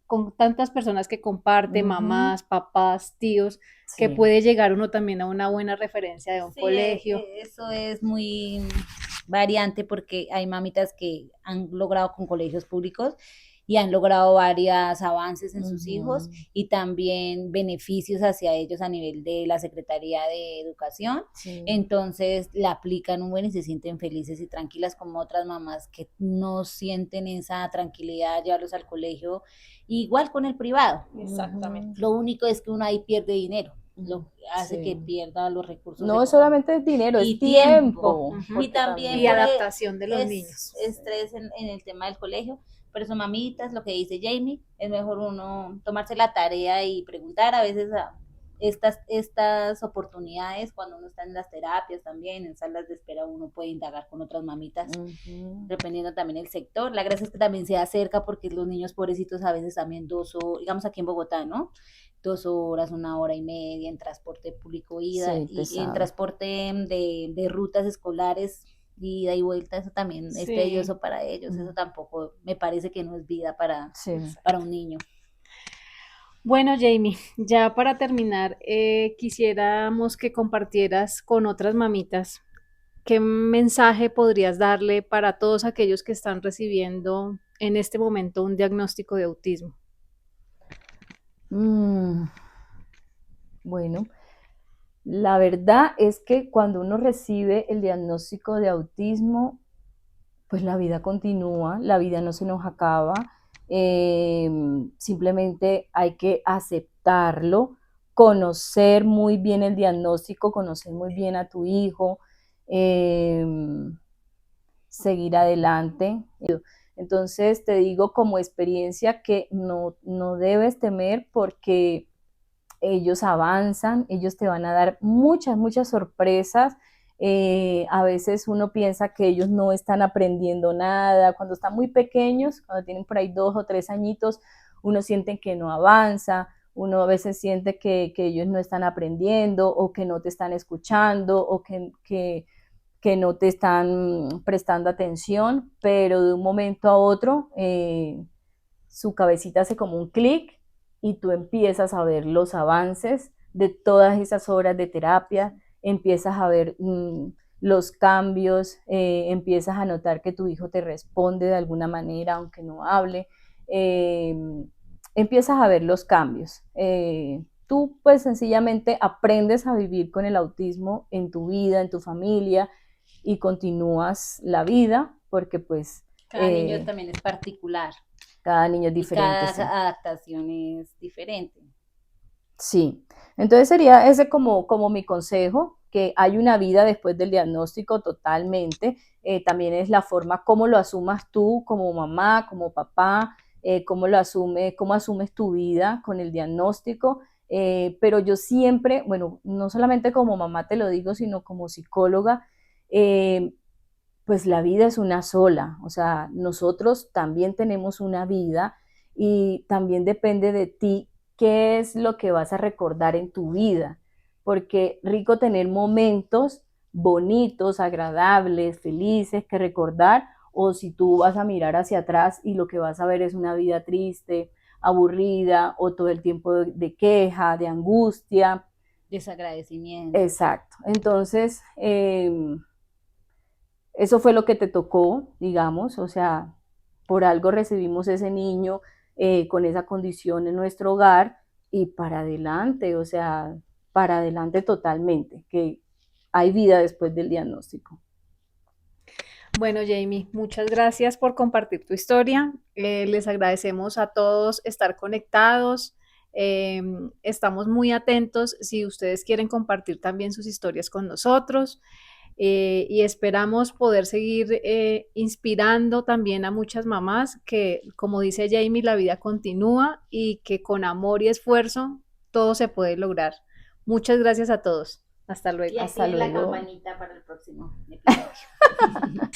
con tantas personas que comparte, ujú, mamás, papás, tíos, que sí, puede llegar uno también a una buena referencia de un Sí, colegio. eso es muy variante porque hay mamitas que han logrado con colegios públicos y han logrado varios avances en sus hijos ujú, y también beneficios hacia ellos a nivel de la Secretaría de Educación. sí, Entonces la aplican un buen y se sienten felices y tranquilas como otras mamás que no sienten esa tranquilidad de llevarlos al colegio. Igual con el privado. ujú, Exactamente. Lo único es que uno ahí pierde dinero, lo que hace que sí. pierda los recursos No económicos solamente es dinero, es y tiempo. tiempo, Ujú. Y porque también Y por también, adaptación de los es niños. estrés en el tema del colegio. Por eso, mamitas, lo que dice Jamie, es mejor uno tomarse la tarea y preguntar a veces a estas oportunidades cuando uno está en las terapias también, en salas de espera, uno puede indagar con otras mamitas, ujú, dependiendo también el sector. La gracia es que también se acerca porque los niños pobrecitos a veces también 2 horas, digamos aquí en Bogotá, ¿no? 2 horas, 1 hora y media en transporte público ida sí, y en pesado, transporte de rutas escolares ida y vuelta, eso también es Sí, tedioso para ellos, eso mm, tampoco me parece que no es vida sí. para exacto. un niño. Bueno, Jamie, ya para terminar, quisiéramos que compartieras con otras mamitas qué mensaje podrías darle para todos aquellos que están recibiendo en este momento un diagnóstico de autismo. Mm, bueno, la verdad es que cuando uno recibe el diagnóstico de autismo, pues la vida continúa, la vida no se nos acaba, simplemente hay que aceptarlo, conocer muy bien el diagnóstico, conocer muy bien a tu hijo, eh, seguir adelante. Entonces te digo como experiencia que no debes temer porque ellos avanzan, ellos te van a dar muchas, muchas sorpresas. A veces uno piensa que ellos no están aprendiendo nada. Cuando están muy pequeños, cuando tienen por ahí 2 o 3 añitos, uno siente que no avanza, uno a veces siente que ellos no están aprendiendo o que no te están escuchando o que no te están prestando atención, pero de un momento a otro su cabecita hace como un clic y tú empiezas a ver los avances de todas esas horas de terapia, empiezas a ver los cambios, empiezas a notar que tu hijo te responde de alguna manera, aunque no hable, eh, empiezas a ver los cambios. Tú pues sencillamente aprendes a vivir con el autismo en tu vida, en tu familia y continúas la vida porque pues Cada niño también es particular cada niño es y diferente, cada sí. adaptación es diferente. Sí, entonces sería ese como mi consejo, que hay una vida después del diagnóstico totalmente. También es la forma cómo lo asumas tú como mamá, como papá, cómo asumes tu vida con el diagnóstico. Pero yo siempre, bueno, no solamente como mamá te lo digo, sino como psicóloga, eh, pues la vida es una sola, o sea, nosotros también tenemos una vida y también depende de ti qué es lo que vas a recordar en tu vida, porque rico tener momentos bonitos, agradables, felices que recordar, o si tú vas a mirar hacia atrás y lo que vas a ver es una vida triste, aburrida o todo el tiempo de queja, de angustia. Desagradecimiento. Exacto. Entonces, eso fue lo que te tocó, digamos, o sea, por algo recibimos ese niño con esa condición en nuestro hogar y para adelante, o sea, para adelante totalmente, que hay vida después del diagnóstico. Bueno, Jamie, muchas gracias por compartir tu historia. Les agradecemos a todos estar conectados. Estamos muy atentos si ustedes quieren compartir también sus historias con nosotros. Y esperamos poder seguir inspirando también a muchas mamás que, como dice Jamie, la vida continúa y que con amor y esfuerzo todo se puede lograr. Muchas gracias a todos. Hasta luego. Y Hasta activen la luego. campanita para el próximo episodio.